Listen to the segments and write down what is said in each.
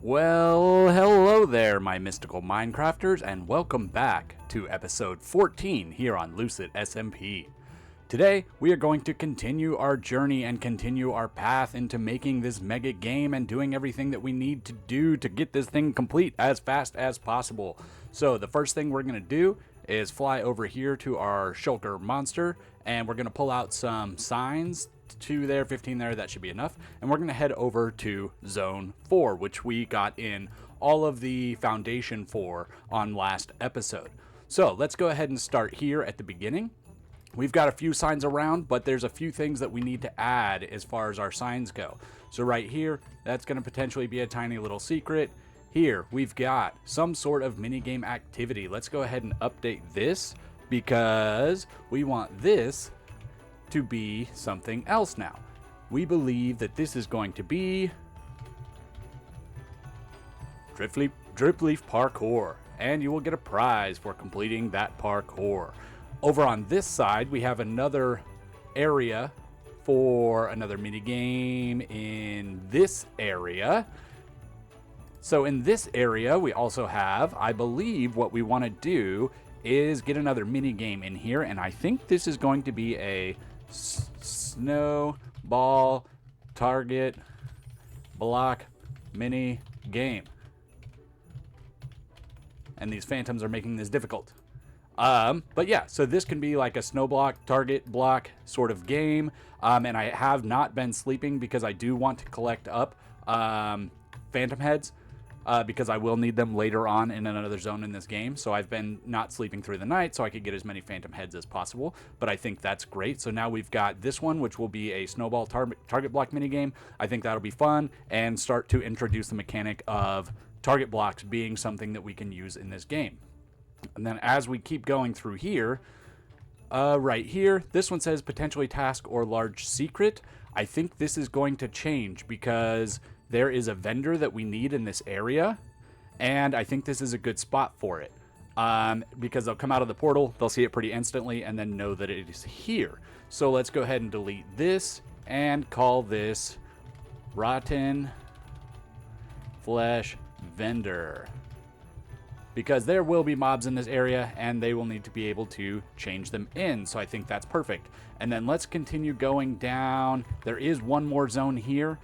Well, hello there, my mystical Minecrafters, and welcome back to episode 14 here on Lucid SMP. Today, we are going to continue our journey and continue our path into making this mega game and doing everything that we need to do to get this thing complete as fast as possible. So the first thing we're going to do is fly over here to our shulker monster, and we're going to pull out some signs. 2 there, 15 there, that should be enough. And we're going to head over to Zone 4, which we got in all of the foundation for on last episode. So let's go ahead and start here at the beginning. We've got a few signs around, but there's a few things that we need to add as far as our signs go. So right here, that's going to potentially be a tiny little secret. Here, we've got some sort of minigame activity. Let's go ahead and update this because we want this to be something else now. We believe that this is going to be drip leaf parkour, and you will get a prize for completing that parkour. Over on this side, we have another area for another mini game in this area. So in this area, we also have, I believe what we want to do is get another mini game in here, and I think this is going to be a snowball target block mini game. And these phantoms are making this difficult. But yeah, so this can be like a snow block, target block sort of game. And I have not been sleeping because I do want to collect up phantom heads. Because I will need them later on in another zone in this game. So I've been not sleeping through the night so I could get as many phantom heads as possible. But I think that's great. So now we've got this one, which will be a snowball target block minigame. I think that'll be fun and start to introduce the mechanic of target blocks being something that we can use in this game. And then as we keep going through here, right here, this one says potentially task or large secret. I think this is going to change because there is a vendor that we need in this area, and I think this is a good spot for it. Because they'll come out of the portal, they'll see it pretty instantly, and then know that it is here. So let's go ahead and delete this, and call this Rotten Flesh Vendor. Because there will be mobs in this area, and they will need to be able to change them in, so I think that's perfect. And then let's continue going down. There is one more zone here.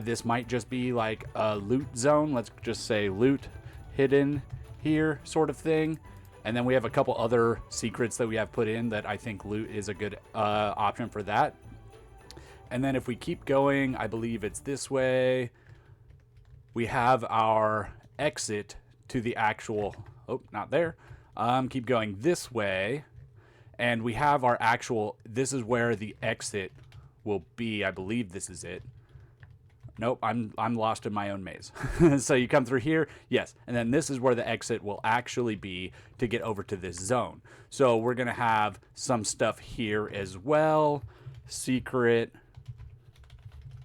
This might just be like a loot zone. Let's just say loot hidden here sort of thing. And then we have a couple other secrets that we have put in that I think loot is a good option for that. And then if we keep going, I believe it's this way. We have our exit to the actual, oh, not there. Keep going this way. And we have our actual, this is where the exit will be. I believe this is it. Nope, I'm lost in my own maze. So you come through here, yes. And then this is where the exit will actually be to get over to this zone. So we're gonna have some stuff here as well. Secret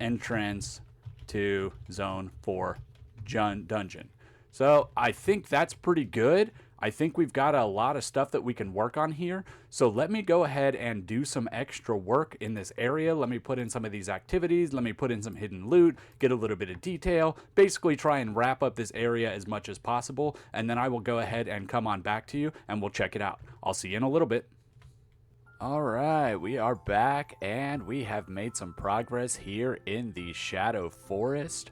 entrance to zone 4 dungeon. So I think that's pretty good. I think we've got a lot of stuff that we can work on here. So let me go ahead and do some extra work in this area. Let me put in some of these activities. Let me put in some hidden loot, get a little bit of detail, basically try and wrap up this area as much as possible. And then I will go ahead and come on back to you and we'll check it out. I'll see you in a little bit. All right, we are back and we have made some progress here in the Shadow Forest.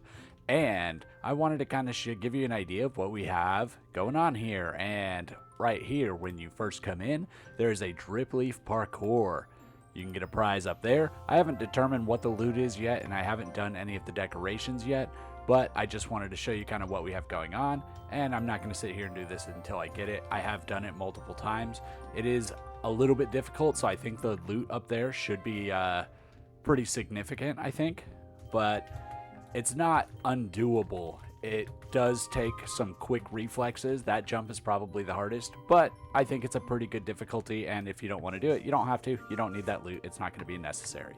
And I wanted to kind of give you an idea of what we have going on here. And right here, when you first come in, there's a drip leaf parkour. You can get a prize up there. I haven't determined what the loot is yet, and I haven't done any of the decorations yet. But I just wanted to show you kind of what we have going on. And I'm not going to sit here and do this until I get it. I have done it multiple times. It is a little bit difficult, so I think the loot up there should be pretty significant, I think. But it's not undoable. It does take some quick reflexes. That jump is probably the hardest, but I think it's a pretty good difficulty, and if you don't want to do it, you don't have to. You don't need that loot. It's not going to be necessary.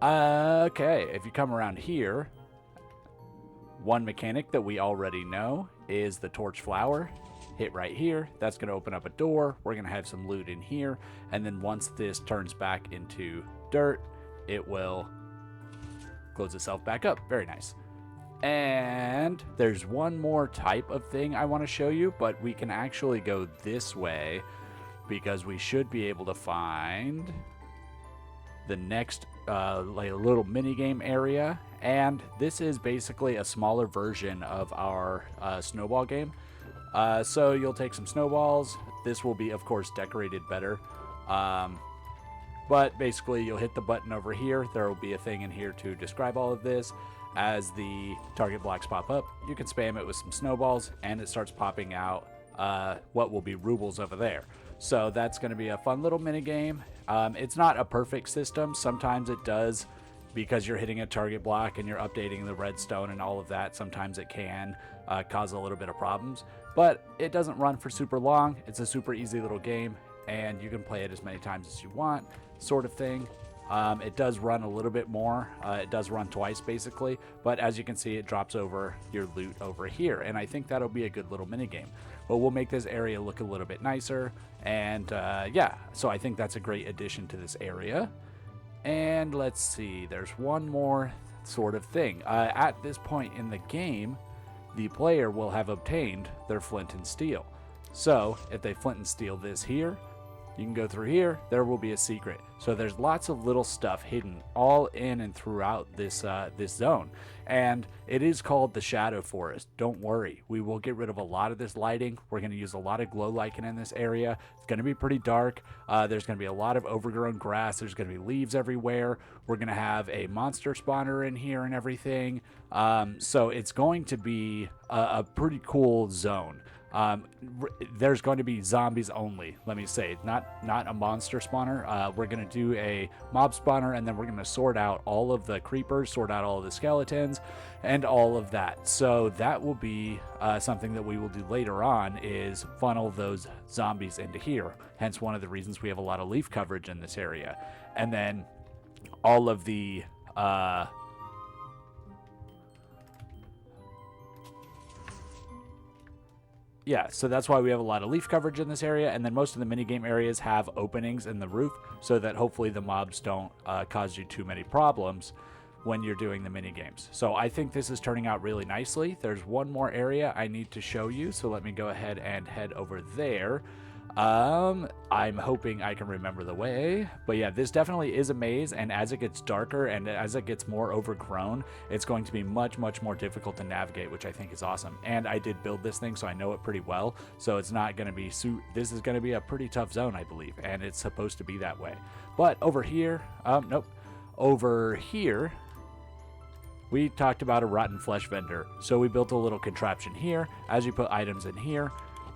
Okay, if you come around here, one mechanic that we already know is the torch flower. Hit right here. That's going to open up a door. We're going to have some loot in here, and then once this turns back into dirt, it will close itself back up. Very nice. And there's one more type of thing I want to show you, but we can actually go this way because we should be able to find the next like a little mini game area. And this is basically a smaller version of our snowball game. So you'll take some snowballs. This will be, of course, decorated better. But basically, you'll hit the button over here. There will be a thing in here to describe all of this. As the target blocks pop up, you can spam it with some snowballs, and it starts popping out what will be rubles over there. So that's going to be a fun little mini game. It's not a perfect system. Sometimes it does, because you're hitting a target block and you're updating the redstone and all of that. Sometimes it can cause a little bit of problems, but it doesn't run for super long. It's a super easy little game, and you can play it as many times as you want, sort of thing. It does run a little bit more. It does run twice, basically. But as you can see, it drops over your loot over here. And I think that'll be a good little mini game. But we'll make this area look a little bit nicer. And yeah, so I think that's a great addition to this area. And let's see, there's one more sort of thing. At this point in the game, the player will have obtained their flint and steel. So if they flint and steel this here, you can go through here, there will be a secret. So there's lots of little stuff hidden all in and throughout this this zone. And it is called the Shadow Forest. Don't worry, we will get rid of a lot of this lighting. We're going to use a lot of glow lichen in this area. It's going to be pretty dark. There's going to be a lot of overgrown grass. There's going to be leaves everywhere. We're going to have a monster spawner in here and everything. So it's going to be a pretty cool zone. There's going to be zombies only, let me say, not a monster spawner. We're going to do a mob spawner, and then we're going to sort out all of the creepers, sort out all of the skeletons, and all of that. So that will be something that we will do later on, is funnel those zombies into here. Hence one of the reasons we have a lot of leaf coverage in this area. And then all of the yeah, so that's why we have a lot of leaf coverage in this area, and then most of the minigame areas have openings in the roof so that hopefully the mobs don't cause you too many problems when you're doing the minigames. So I think this is turning out really nicely. There's one more area I need to show you, so let me go ahead and head over there. I'm hoping I can remember the way, but yeah, this definitely is a maze, and as it gets darker and as it gets more overgrown, it's going to be much more difficult to navigate, which I think is awesome. And I did build this thing, so I know it pretty well, so it's not going to be this is going to be a pretty tough zone, I believe, and it's supposed to be that way. But over here, nope, over here we talked about a rotten flesh vendor, so we built a little contraption here. As you put items in here,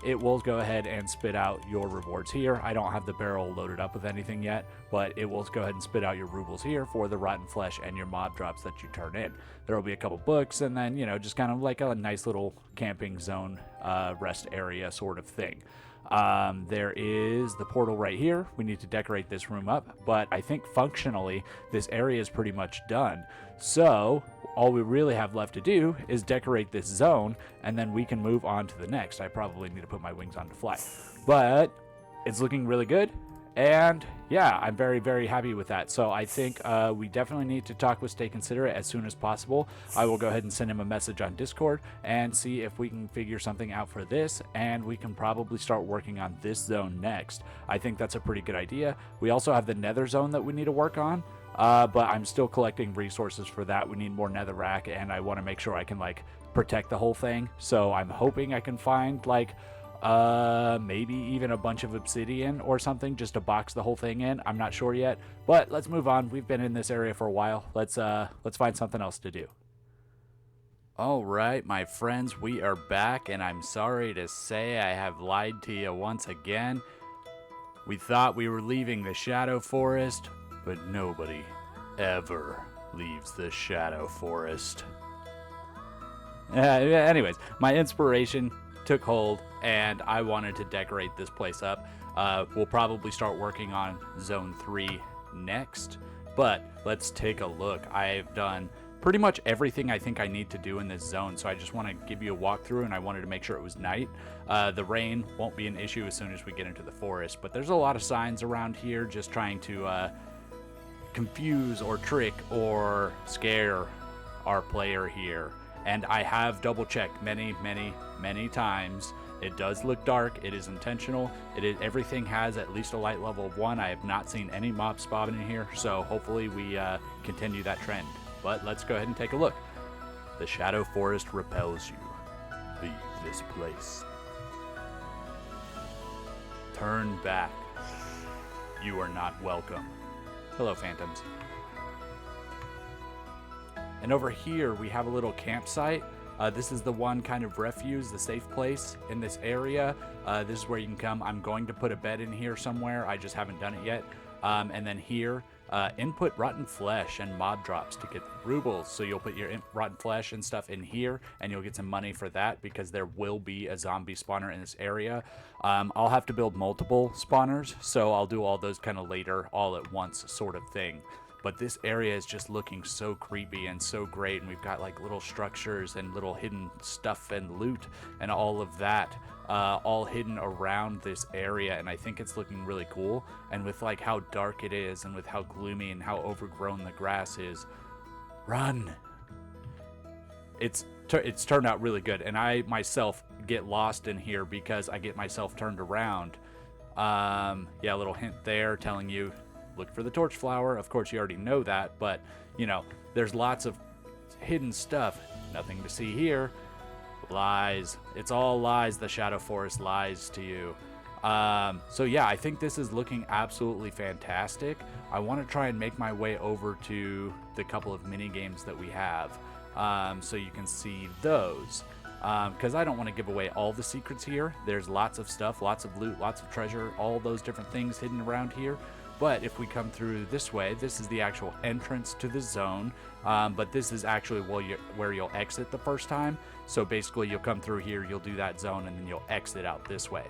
it will go ahead and spit out your rewards here. I don't have the barrel loaded up with anything yet, but it will go ahead and spit out your rubles here for the rotten flesh and your mob drops that you turn in. There will be a couple books, and then, you know, just kind of like a nice little camping zone, rest area sort of thing. There is the portal right here. We need to decorate this room up, but I think functionally this area is pretty much done. So all we really have left to do is decorate this zone, and then we can move on to the next. I probably need to put my wings on to fly, but it's looking really good. And yeah, I'm very happy with that. So I think we definitely need to talk with Stay Considerate as soon as possible. I will go ahead and send him a message on Discord and see if we can figure something out for this, and we can probably start working on this zone next. I think that's a pretty good idea. We also have the nether zone that we need to work on, but I'm still collecting resources for that. We need more netherrack, and I want to make sure I can like protect the whole thing. So I'm hoping I can find like maybe even a bunch of obsidian or something just to box the whole thing in. I'm not sure yet, but let's move on. We've been in this area for a while. Let's find something else to do. All right, my friends, we are back, and I'm sorry to say I have lied to you once again. We thought we were leaving the Shadow Forest, but nobody ever leaves the Shadow Forest. Anyways, my inspiration took hold, and I wanted to decorate this place up. We'll probably start working on Zone 3 next, but let's take a look. I've done pretty much everything I think I need to do in this zone, so I just want to give you a walkthrough, and I wanted to make sure it was night. The rain won't be an issue as soon as we get into the forest, but there's a lot of signs around here just trying to confuse or trick or scare our player here. And I have double checked many times. It does look dark. It is intentional. Everything has at least a light level of 1. I have not seen any mob spawning in here, so hopefully we continue that trend. But let's go ahead and take a look. The Shadow Forest repels you. Leave this place. Turn back. You are not welcome. Hello, phantoms. And over here, we have a little campsite. This is the one kind of refuge, the safe place in this area. This is where you can come. I'm going to put a bed in here somewhere. I just haven't done it yet. And then here, input rotten flesh and mod drops to get rubles. So you'll put your rotten flesh and stuff in here, and you'll get some money for that because there will be a zombie spawner in this area. I'll have to build multiple spawners, so I'll do all those kind of later, all at once sort of thing. But this area is just looking so creepy and so great, and we've got like little structures and little hidden stuff and loot and all of that all hidden around this area, and I think it's looking really cool. And with like how dark it is and with how gloomy and how overgrown the grass is, run. It's turned out really good, and I myself get lost in here because I get myself turned around. Yeah, a little hint there telling you look for the torch flower. Of course, you already know that, but, you know, there's lots of hidden stuff. Nothing to see here. Lies. It's all lies. The Shadow Forest lies to you. So, yeah, I think this is looking absolutely fantastic. I want to try and make my way over to the couple of mini games that we have, so you can see those. Because I don't want to give away all the secrets here. There's lots of stuff, lots of loot, lots of treasure, all those different things hidden around here. But if we come through this way, this is the actual entrance to the zone. But this is actually where you'll exit the first time. So basically you'll come through here, you'll do that zone, and then you'll exit out this way.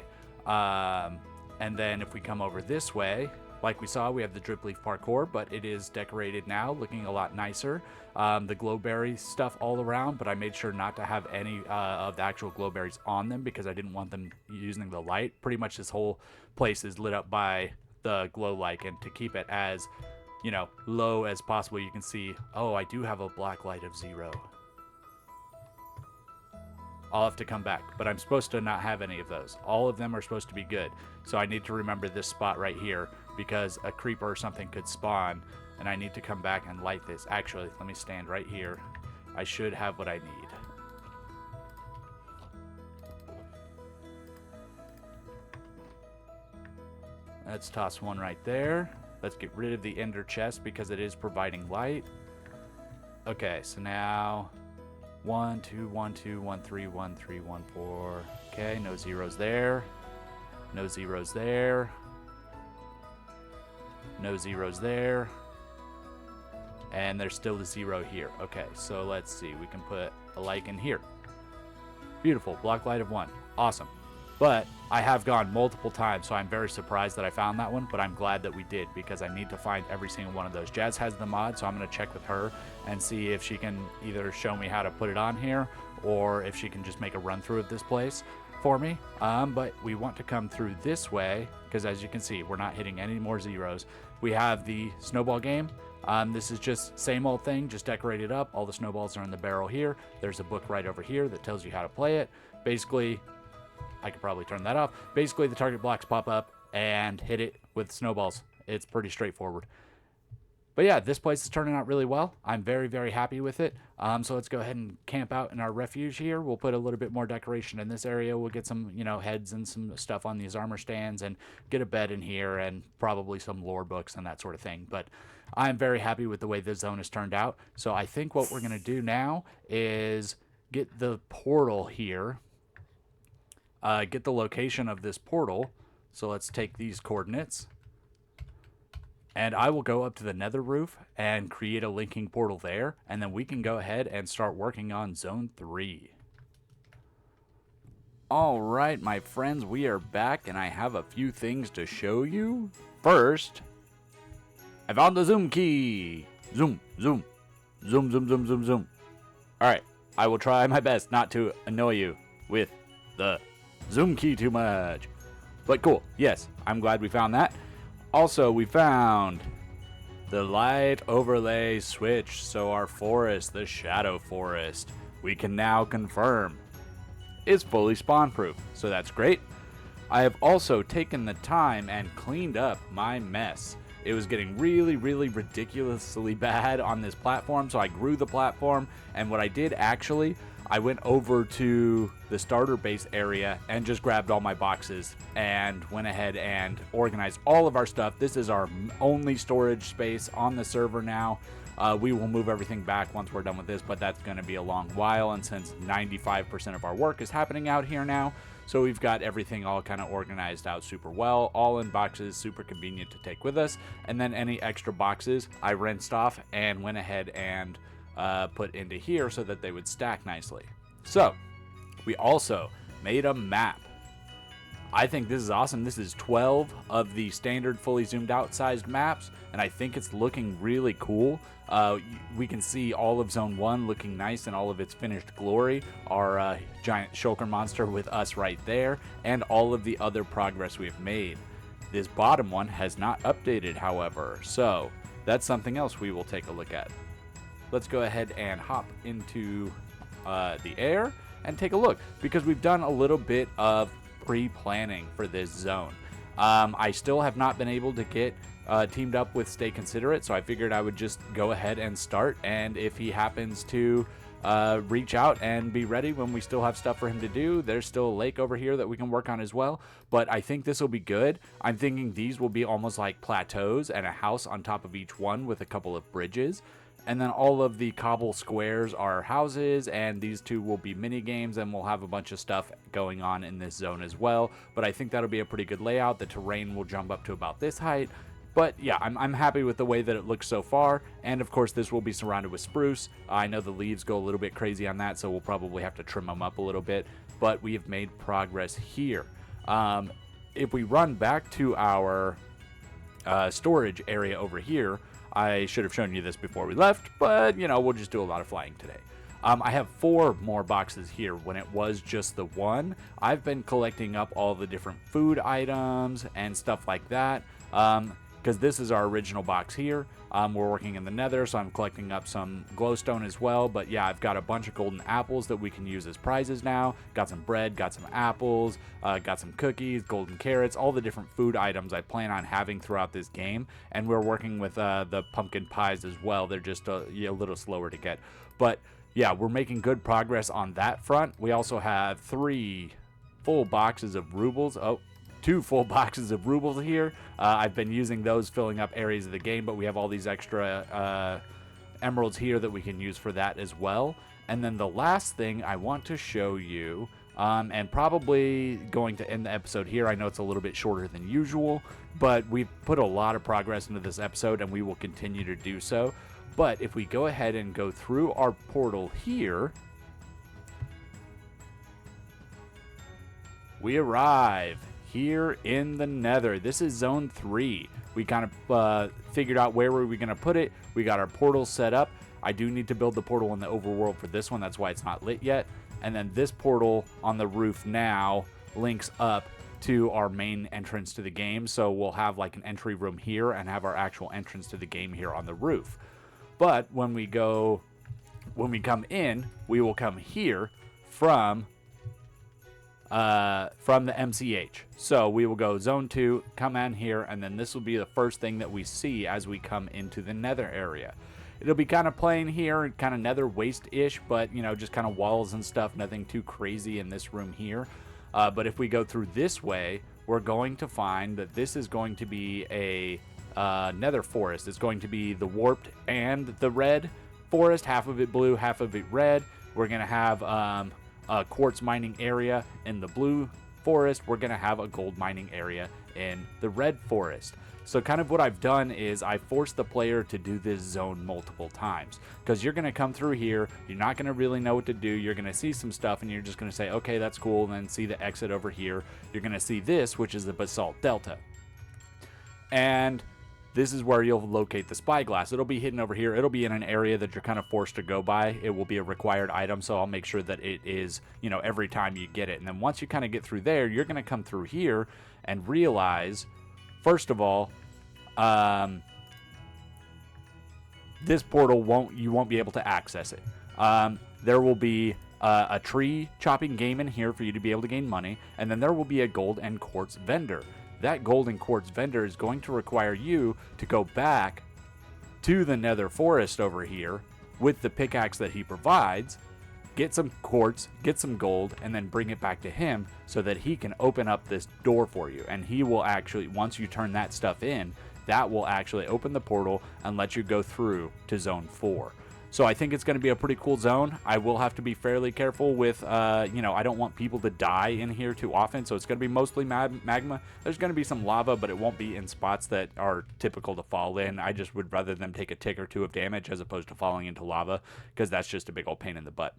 And then if we come over this way, like we saw, we have the drip leaf parkour, but it is decorated now, looking a lot nicer. The glowberry stuff all around, but I made sure not to have any of the actual glowberries on them because I didn't want them using the light. Pretty much this whole place is lit up by the glow light, and to keep it as, you know, low as possible, you can see, oh, I do have a black light of 0. I'll have to come back, but I'm supposed to not have any of those. All of them are supposed to be good. So I need to remember this spot right here because a creeper or something could spawn, and I need to come back and light this. Actually, let me stand right here. I should have what I need. Let's toss one right there. Let's get rid of the ender chest because it is providing light. Okay, so now 1, 2, 1, 2, 1, 3, 1, 3, 1, 4. Okay, no zeros there. No zeros there. No zeros there. And there's still the 0 here. Okay, so let's see. We can put a like in here. Beautiful. Block light of 1. Awesome. But I have gone multiple times, so I'm very surprised that I found that one, but I'm glad that we did because I need to find every single one of those. Jazz has the mod, so I'm going to check with her and see if she can either show me how to put it on here or if she can just make a run through of this place for me. But we want to come through this way because, as you can see, we're not hitting any more zeros. We have the snowball game. This is just same old thing, just decorated up. All the snowballs are in the barrel here. There's a book right over here that tells you how to play it. Basically, I could probably turn that off. Basically, the target blocks pop up and hit it with snowballs. It's pretty straightforward. But yeah, this place is turning out really well. I'm very, very happy with it. So let's go ahead and camp out in our refuge here. We'll put a little bit more decoration in this area. We'll get some, you know, heads and some stuff on these armor stands and get a bed in here and probably some lore books and that sort of thing. But I'm very happy with the way this zone has turned out. So I think what we're going to do now is get the portal here. Get the location of this portal. So let's take these coordinates. And I will go up to the nether roof and create a linking portal there. And then we can go ahead and start working on zone 3. All right, my friends, we are back and I have a few things to show you. First, I found the zoom key. Zoom, zoom, zoom, zoom, zoom, zoom, zoom. All right, I will try my best not to annoy you with the zoom key too much. But cool, yes, I'm glad we found that. Also, we found the light overlay switch. So our forest, the shadow forest, we can now confirm is fully spawn proof, so that's great. I have also taken the time and cleaned up my mess. It was getting really ridiculously bad on this platform, so I grew the platform, and what I did actually, I went over to the starter base area and just grabbed all my boxes and went ahead and organized all of our stuff. This is our only storage space on the server now. We will move everything back once we're done with this, but that's going to be a long while, and since 95% of our work is happening out here now, so we've got everything all kind of organized out super well, all in boxes, super convenient to take with us. And then any extra boxes I rinsed off and went ahead and put into here so that they would stack nicely. So we also made a map. I think this is awesome. This is 12 of the standard fully zoomed out sized maps, and I think it's looking really cool. We can see all of Zone 1 looking nice in all of its finished glory. Our giant shulker monster with us right there, and all of the other progress we've made. This bottom one has not updated, however, so that's something else we will take a look at. Let's go ahead and hop into the air and take a look, because we've done a little bit of pre-planning for this zone. I still have not been able to get teamed up with Stay Considerate, so I figured I would just go ahead and start, and if he happens to reach out and be ready when we still have stuff for him to do, there's still a lake over here that we can work on as well. But I think this will be good. I'm thinking these will be almost like plateaus and a house on top of each one with a couple of bridges. And then all of the cobble squares are houses, and these two will be mini games, and we'll have a bunch of stuff going on in this zone as well. But I think that'll be a pretty good layout. The terrain will jump up to about this height. But yeah, I'm happy with the way that it looks so far. And of course, this will be surrounded with spruce. I know the leaves go a little bit crazy on that, so we'll probably have to trim them up a little bit. But we have made progress here. If we run back to our storage area over here, I should have shown you this before we left, but, you know, we'll just do a lot of flying today. I have 4 more boxes here when it was just the 1. I've been collecting up all the different food items and stuff like that, because this is our original box here. We're working in the nether, so I'm collecting up some glowstone as well. But yeah, I've got a bunch of golden apples that we can use as prizes now. Got some bread, got some apples, got some cookies, golden carrots, all the different food items I plan on having throughout this game. And we're working with the pumpkin pies as well. They're just a little slower to get. But yeah, we're making good progress on that front. We also have 3 full boxes of rubles. 2 full boxes of rubles here. I've been using those filling up areas of the game, but we have all these extra emeralds here that we can use for that as well. And then the last thing I want to show you, and probably going to end the episode here. I know it's a little bit shorter than usual, but we've put a lot of progress into this episode, and we will continue to do so. But if we go ahead and go through our portal here, we arrive here in the nether. This is zone 3. We kind of figured out where were we going to put it. We got our portal set up. I do need to build the portal in the overworld for this one. That's why it's not lit yet. And then this portal on the roof now links up to our main entrance to the game. So we'll have like an entry room here and have our actual entrance to the game here on the roof. But when we come in, we will come here from the MCH. So we will go zone 2, come in here, and then this will be the first thing that we see as we come into the nether area. It'll be kind of plain here, kind of nether waste-ish, but, you know, just kind of walls and stuff, nothing too crazy in this room here. But if we go through this way, we're going to find that this is going to be a nether forest. It's going to be the warped and the red forest, half of it blue, half of it red. We're going to have a quartz mining area in the blue forest. We're going to have a gold mining area in the red forest. So kind of what I've done is I forced the player to do this zone multiple times, because you're going to come through here, you're not going to really know what to do, you're going to see some stuff and you're just going to say, okay, that's cool, and then see the exit over here. You're going to see this, which is the basalt delta. And this is where you'll locate the spyglass. It'll be hidden over here. It'll be in an area that you're kind of forced to go by. It will be a required item, so I'll make sure that it is, you know, every time you get it. And then once you kind of get through there, you're going to come through here and realize, first of all, this portal you won't be able to access it. There will be a tree chopping game in here for you to be able to gain money, and then there will be a gold and quartz vendor. That gold and quartz vendor is going to require you to go back to the nether forest over here with the pickaxe that he provides, get some quartz, get some gold, and then bring it back to him so that he can open up this door for you. And he will actually, once you turn that stuff in, that will actually open the portal and let you go through to zone 4. So I think it's going to be a pretty cool zone. I will have to be fairly careful with, you know, I don't want people to die in here too often. So it's going to be mostly magma. There's going to be some lava, but it won't be in spots that are typical to fall in. I just would rather them take a tick or two of damage as opposed to falling into lava, because that's just a big old pain in the butt.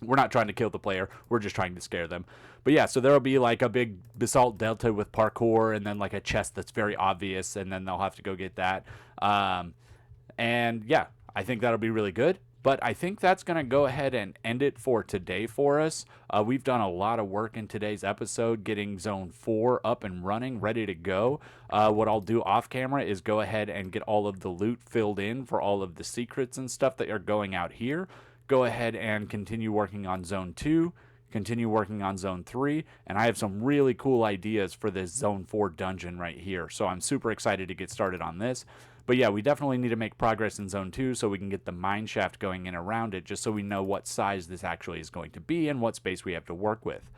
We're not trying to kill the player. We're just trying to scare them. But yeah, so there'll be like a big basalt delta with parkour, and then like a chest that's very obvious, and then they'll have to go get that. And yeah, I think that'll be really good. But I think that's going to go ahead and end it for today for us. We've done a lot of work in today's episode getting Zone 4 up and running, ready to go. What I'll do off camera is go ahead and get all of the loot filled in for all of the secrets and stuff that are going out here. Go ahead and continue working on Zone 2, continue working on Zone 3, and I have some really cool ideas for this Zone 4 dungeon right here. So I'm super excited to get started on this. But yeah, we definitely need to make progress in Zone 2 so we can get the mine shaft going in around it, just so we know what size this actually is going to be and what space we have to work with.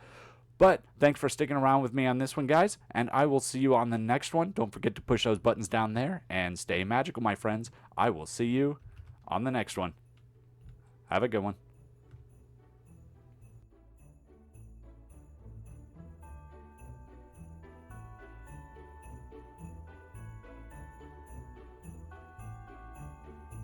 But thanks for sticking around with me on this one, guys, and I will see you on the next one. Don't forget to push those buttons down there, and stay magical, my friends. I will see you on the next one. Have a good one.